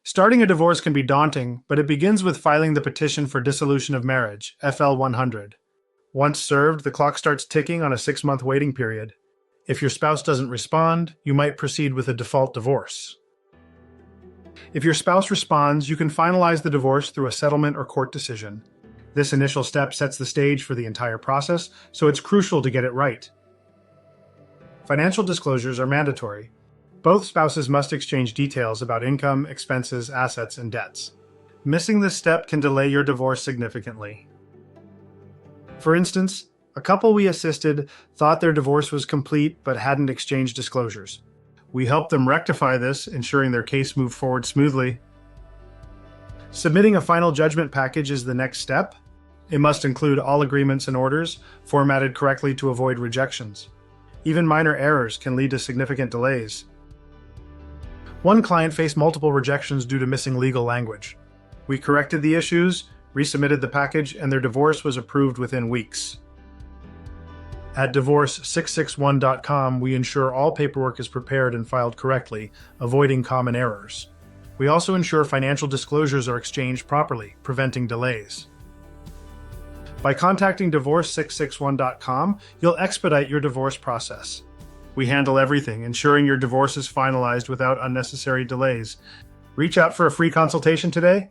Starting a divorce can be daunting, but it begins with filing the petition for dissolution of marriage, FL 100. Once served, the clock starts ticking on a 6-month waiting period. If your spouse doesn't respond, you might proceed with a default divorce. If your spouse responds, you can finalize the divorce through a settlement or court decision. This initial step sets the stage for the entire process, so it's crucial to get it right. Financial disclosures are mandatory. Both spouses must exchange details about income, expenses, assets, and debts. Missing this step can delay your divorce significantly. For instance, a couple we assisted thought their divorce was complete but hadn't exchanged disclosures. We helped them rectify this, ensuring their case moved forward smoothly. Submitting a final judgment package is the next step. It must include all agreements and orders, formatted correctly to avoid rejections. Even minor errors can lead to significant delays. One client faced multiple rejections due to missing legal language. We corrected the issues, resubmitted the package, and their divorce was approved within weeks. At divorce661.com, we ensure all paperwork is prepared and filed correctly, avoiding common errors. We also ensure financial disclosures are exchanged properly, preventing delays. By contacting divorce661.com, you'll expedite your divorce process. We handle everything, ensuring your divorce is finalized without unnecessary delays. Reach out for a free consultation today